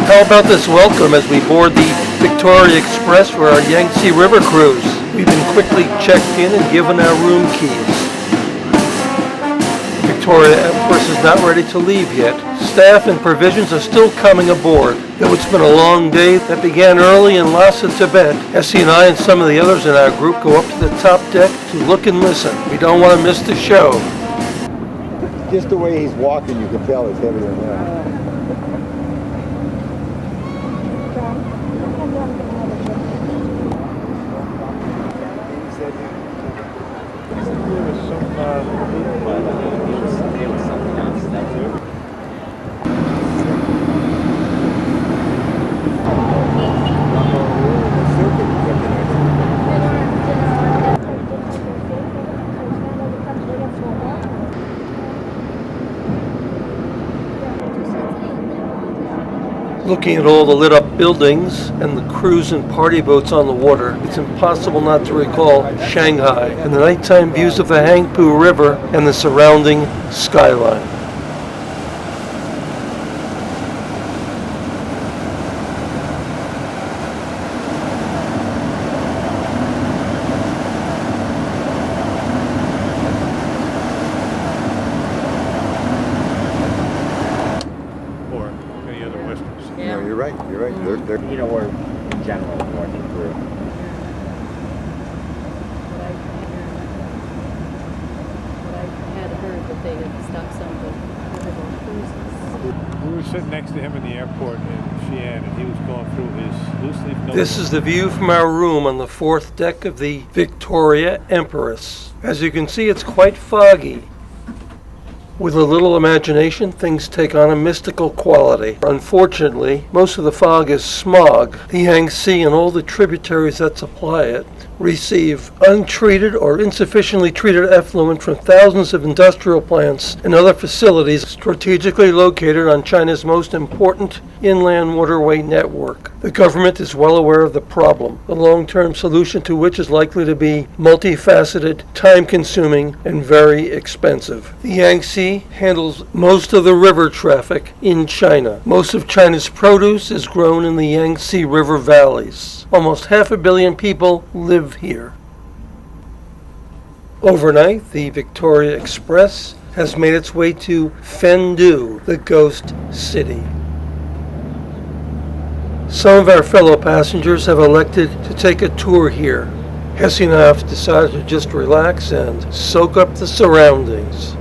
How about this welcome as we board the Victoria Express for our Yangtze River cruise? We've been quickly checked in and given our room keys. Victoria Empress is not ready to leave yet. Staff and provisions are still coming aboard. Though it's been a long day that began early in Lhasa, Tibet, Essie and I and some of the others in our group go up to the top deck to look and listen. We don't want to miss the show. Just the way he's walking, you can tell it's heavier than that. Looking at all the lit up buildings and the cruise and party boats on the water, it's impossible not to recall Shanghai and the nighttime views of the Hangpu River and the surrounding skyline. You're right. They're you know, we're in general working through. I had heard that they had stopped some of the cruises. We were sitting next to him in the airport in Xi'an, and he was going through his loose leaf notes. This is the view from our room on the fourth deck of the Victoria Empress. As you can see, it's quite foggy. With a little imagination, things take on a mystical quality. Unfortunately, most of the fog is smog. The Yangtze and all the tributaries that supply it receive untreated or insufficiently treated effluent from thousands of industrial plants and other facilities strategically located on China's most important inland waterway network. The government is well aware of the problem, the long-term solution to which is likely to be multifaceted, time-consuming, and very expensive. The Yangtze handles most of the river traffic in China. Most of China's produce is grown in the Yangtze River valleys. Almost 500 million people live here. Overnight, the Victoria Express has made its way to Fengdu, the Ghost City. Some of our fellow passengers have elected to take a tour here. Essie and I have decided to just relax and soak up the surroundings.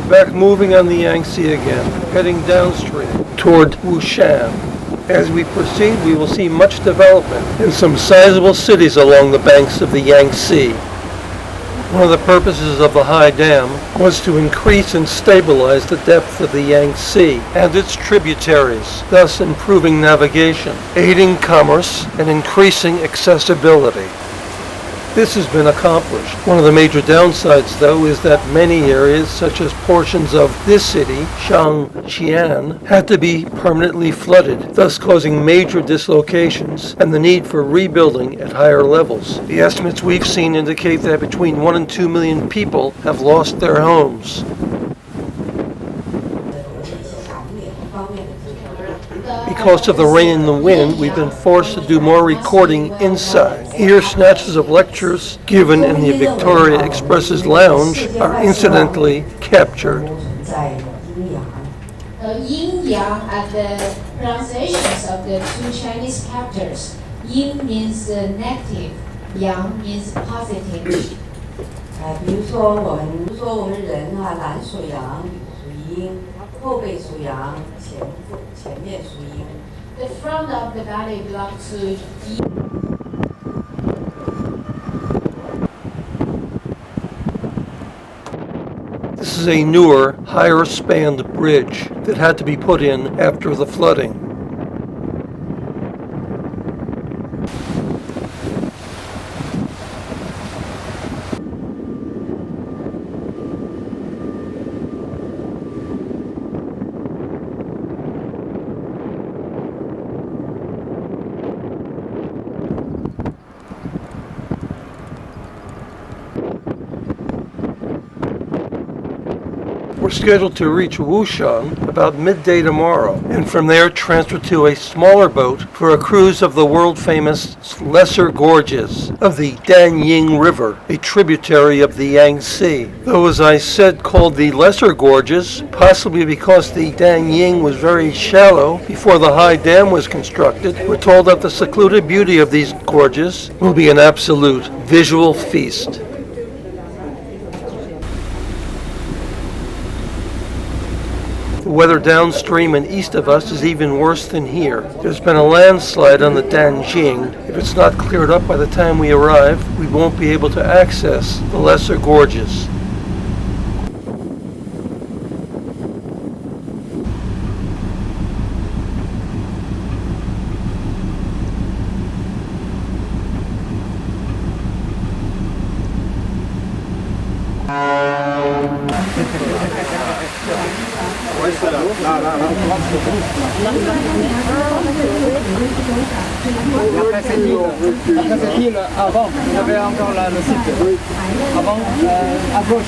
Back moving on the Yangtze again, heading downstream toward Wusham. As we proceed, we will see much development in some sizable cities along the banks of the Yangtze. One of the purposes of the HIII Dam was to increase and stabilize the depth of the Yangtze and its tributaries, thus improving navigation, aiding commerce, and increasing accessibility. This has been accomplished. One of the major downsides, though, is that many areas, such as portions of this city, Zhangxian, had to be permanently flooded, thus causing major dislocations and the need for rebuilding at higher levels. The estimates we've seen indicate that between 1 and 2 million people have lost their homes. Because of the rain and the wind, we've been forced to do more recording inside. Here, snatches of lectures given in the Victoria Express's lounge are incidentally captured. Yin-yang are the pronunciations of the two Chinese characters. Yin means negative, yang means positive. 比如说我们人啊，男属阳，属阴，后背属阳，前面属阴。The front of the body belongs to yin. This is a newer, higher spanned bridge that had to be put in after the flooding. We're scheduled to reach Wushan about midday tomorrow, and from there transfer to a smaller boat for a cruise of the world-famous lesser gorges of the Danying River, a tributary of the Yangtze. Though, as I said, called the lesser gorges, possibly because the Danying was very shallow before the HIII Dam was constructed, we're told that the secluded beauty of these gorges will be an absolute visual feast. The weather downstream and east of us is even worse than here. There's been a landslide on the Danjing. If it's not cleared up by the time we arrive, we won't be able to access the lesser gorges. Après cette île, avant, il y avait encore là, le site. Avant, à gauche.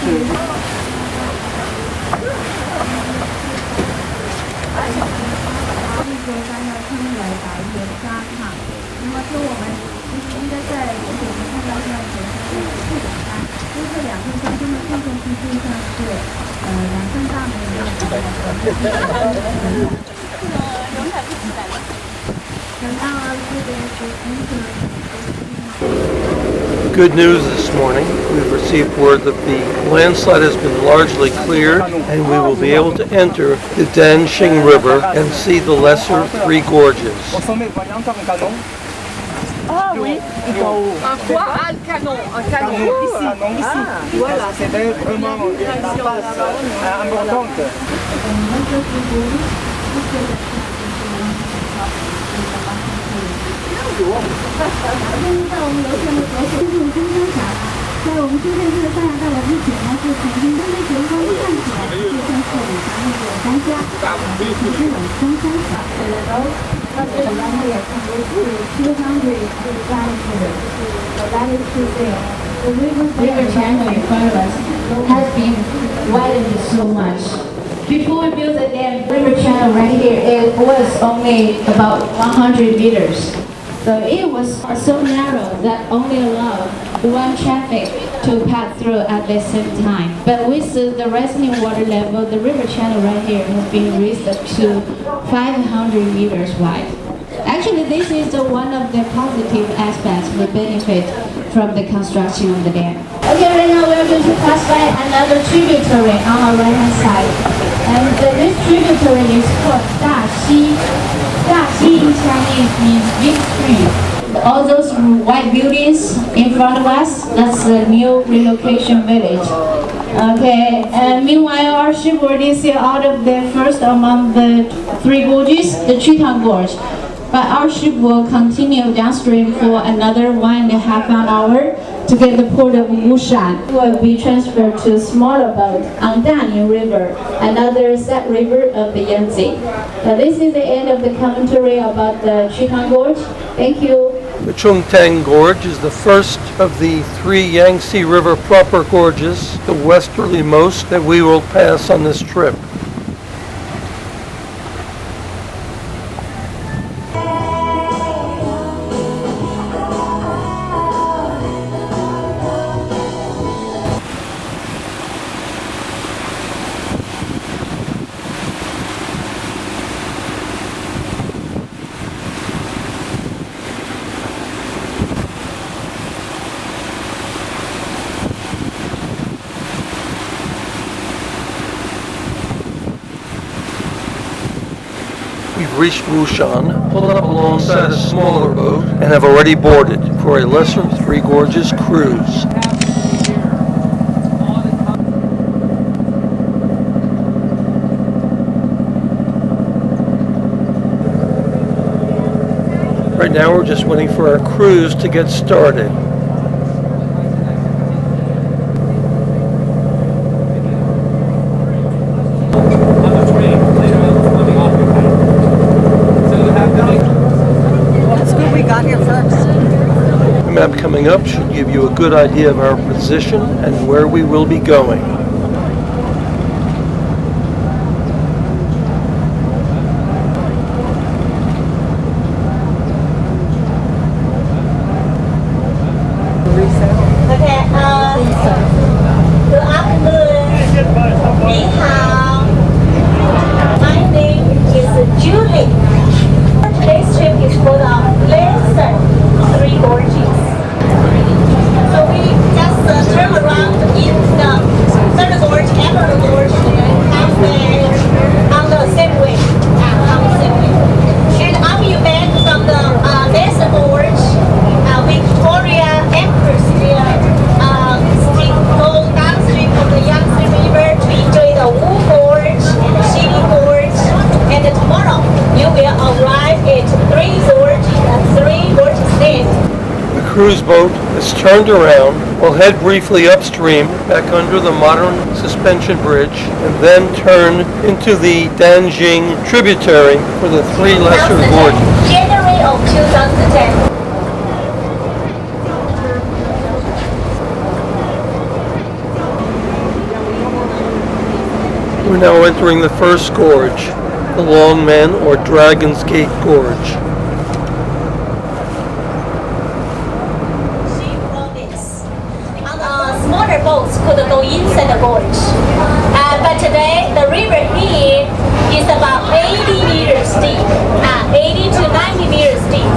Good news this morning. We've received word that the landslide has been largely cleared and we will be able to enter the Danxing River and see the lesser three gorges. Au sommet, il y a encore un canon. Ah oui, un quoi? Ah, le canon, un canon. Ici. Voilà. C'était vraiment la passe importante. The river channel in front of us has been widened so much. Before we built the dam, river channel right here, it was only about 100 meters. So it was so narrow that only allowed one traffic to pass through at the same time. But with the rising water level, the river channel right here has been raised up to 500 meters wide. Actually, this is one of the positive aspects we benefit from the construction of the dam. Okay, right now we're going to pass by another tributary on our right-hand side. And this tributary is called Daxi. Daxi in Chinese means big stream. All those white buildings in front of us, that's the new relocation village. Okay, and meanwhile our ship already sailed out of the first among the three gorges, the HIII Gorge. But our ship will continue downstream for another 1.5 hour to get the port of Wushan. Will be transferred to a smaller boat on Danying River, another sub river of the Yangtze. This is the end of the commentary about the HIII Gorge. Thank you. The Chongqing Gorge is the first of the three Yangtze River proper gorges, the westerlymost that we will pass on this trip. reached Wushan, pulled up alongside a smaller boat, and have already boarded for a lesser Three Gorges cruise. Right now we're just waiting for our cruise to get started. The map coming up should give you a good idea of our position and where we will be going. Victoria Empress here, go downstream from the Yangtze River to enjoy the Gorge and the HIII Gorge. And tomorrow you will arrive at Three Gorges State. The cruise boat is turned around. We'll head briefly upstream back under the modern suspension bridge and then turn into the Zhangxian tributary for the three lesser gorges. January of 2010. We're now entering the first gorge, the Longmen or Dragon's Gate Gorge. Smaller boats could go inside the gorge. But today, the river here is about 80 meters deep, 80 to 90 meters deep.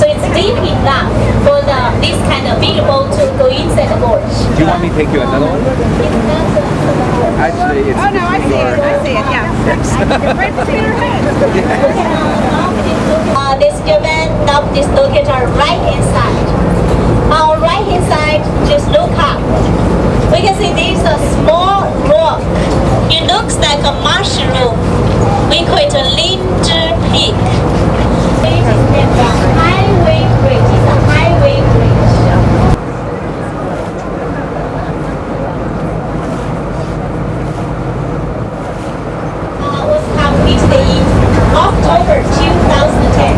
So it's deep enough for this kind of big boat to go inside the gorge. Do you want me to take you another one? Actually, it's Oh no, I see it, yeah. Right between our heads. This given now this located our right hand side. On our right hand side, just look up. We can see this is a small rock. It looks like a mushroom. We call it a Yangtze peak. It is named the highway bridge. It's a highway bridge. Was completed in October 2010.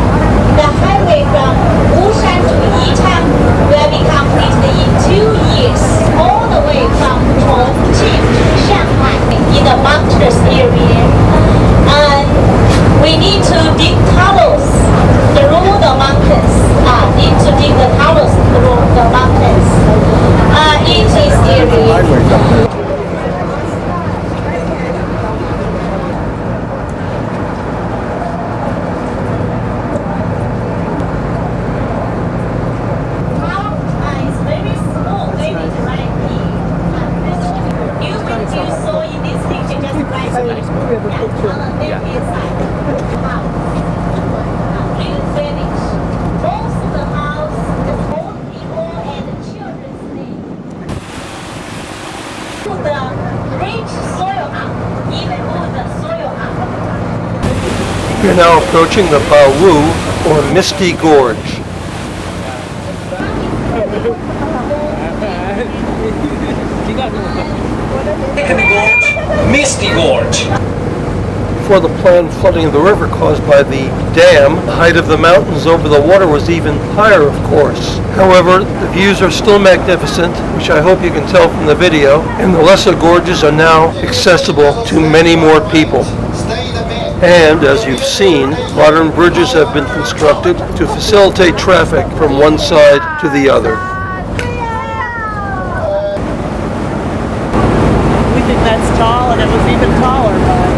The highway from Wushan to HIII will be completed in 2 years, all the way from Chongqing to Shanghai in the mountainous area. And we need to dig tunnels through the mountains. Need to dig the tunnels through the mountains. In this area. We're now approaching the Bawu or Misty Gorge. Misty Gorge. Before the planned flooding of the river caused by the dam, the height of the mountains over the water was even higher, of course. However, the views are still magnificent, which I hope you can tell from the video, and the lesser gorges are now accessible to many more people. And, as you've seen, modern bridges have been constructed to facilitate traffic from one side to the other. We think that's tall, and it was even taller, but...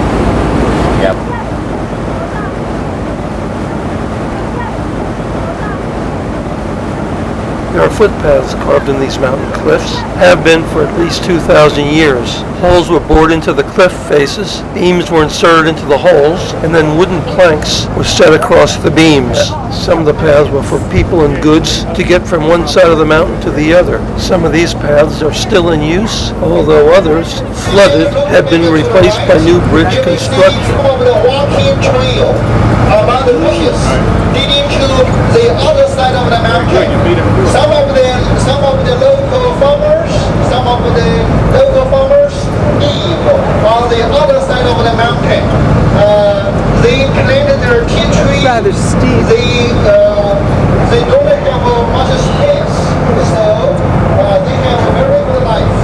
Yep. There are footpaths carved in these mountain cliffs, have been for at least 2,000 years. Holes were bored into the cliff faces, beams were inserted into the holes, and then wooden planks were set across the beams. Some of the paths were for people and goods to get from one side of the mountain to the other. Some of these paths are still in use, although others, flooded, have been replaced by new bridge construction. Some of the walking trail among the bushes leading to the other side of the mountain. Some of the local farmers live on the other side of the mountain. They planted their tea trees. Rather steep. They don't have much space, so they have a very good life.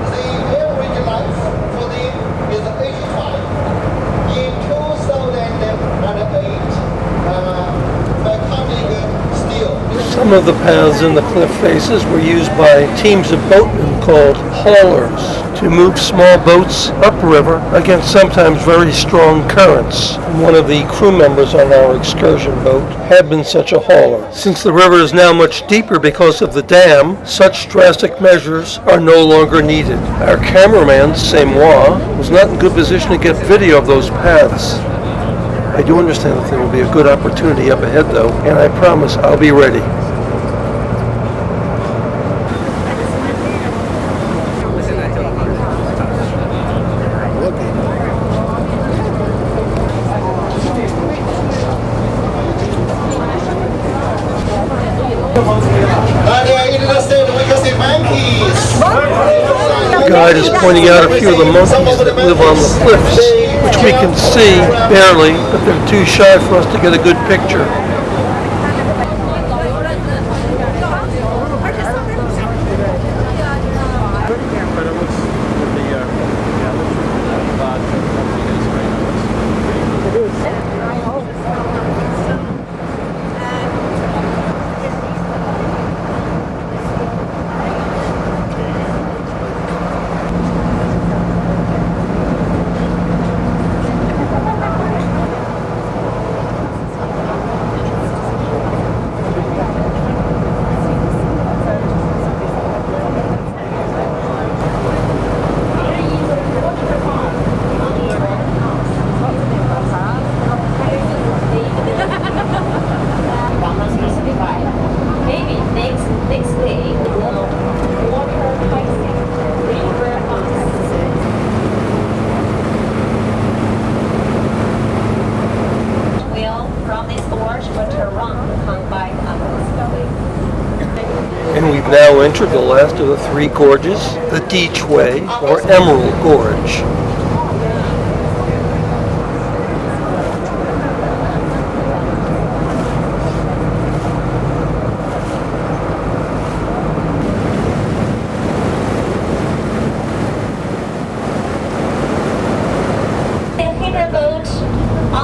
The average life for them is 85. In 2008, my colleague still. Some of the paths in the cliff faces were used by teams of boatmen called haulers to move small boats upriver against sometimes very strong currents. One of the crew members on our excursion boat had been such a hauler. Since the river is now much deeper because of the dam, such drastic measures are no longer needed. Our cameraman, Semois, was not in good position to get video of those paths. I do understand that there will be a good opportunity up ahead though, and I promise I'll be ready. The guide is pointing out a few of the monkeys that live on the cliffs, which we can see barely, but they're too shy for us to get a good picture. And we've now entered the last of the three gorges, the HIII, or Emerald Gorge.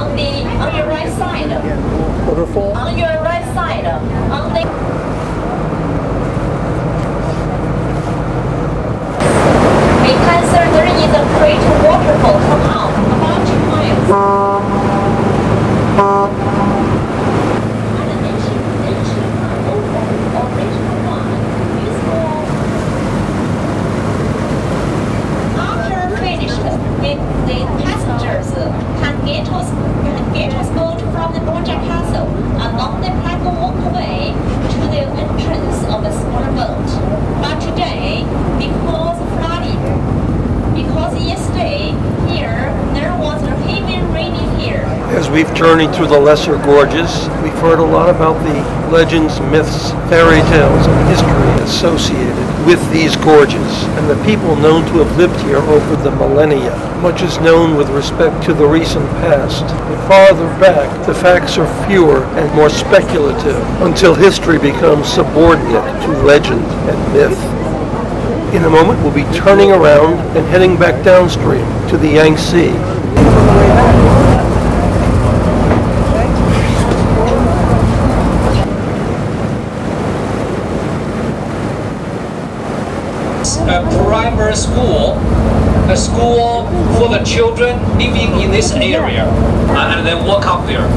On your right side. Waterfall? On your right side. On the we can see there is a great waterfall come out about 2 miles. And the ancient original one is after finished, the passengers can get us boat from the Gorges Castle along the paddle walkway to the entrance of the small boat. But today, because yesterday here there was a heavy raining here. As we've journeyed through the lesser gorges, we've heard a lot about the legends, myths, fairy tales, and history associated with these gorges, and the people known to have lived here over the millennia. Much is known with respect to the recent past, but farther back, the facts are fewer and more speculative, until history becomes subordinate to legend and myth. In a moment, we'll be turning around and heading back downstream to the Yangtze. A primary school, a school for the children living in this area, and then walk up there.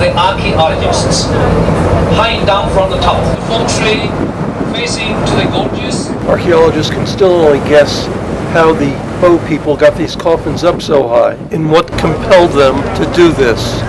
the archaeologists. High down from the top, the feng shui facing to the gorges. Archaeologists can still only guess how the Ho people got these coffins up so high and what compelled them to do this.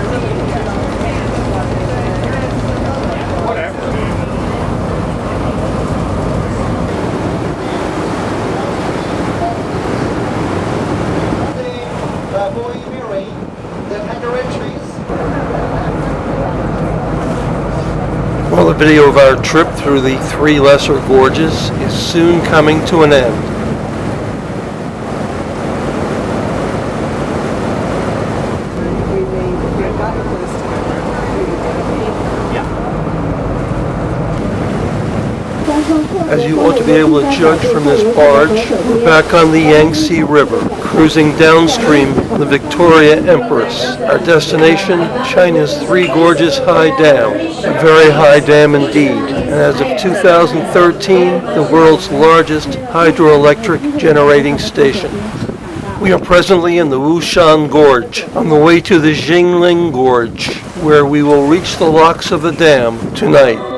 Well, the video of our trip through the three lesser gorges is soon coming to an end. As you ought to be able to judge from this barge, we're back on the Yangtze River, cruising downstream on the Victoria Empress. Our destination, China's Three Gorges High Dam, a very high dam indeed, and as of 2013, the world's largest hydroelectric generating station. We are presently in the Wushan Gorge, on the way to the Longmen Gorge, where we will reach the locks of the dam tonight.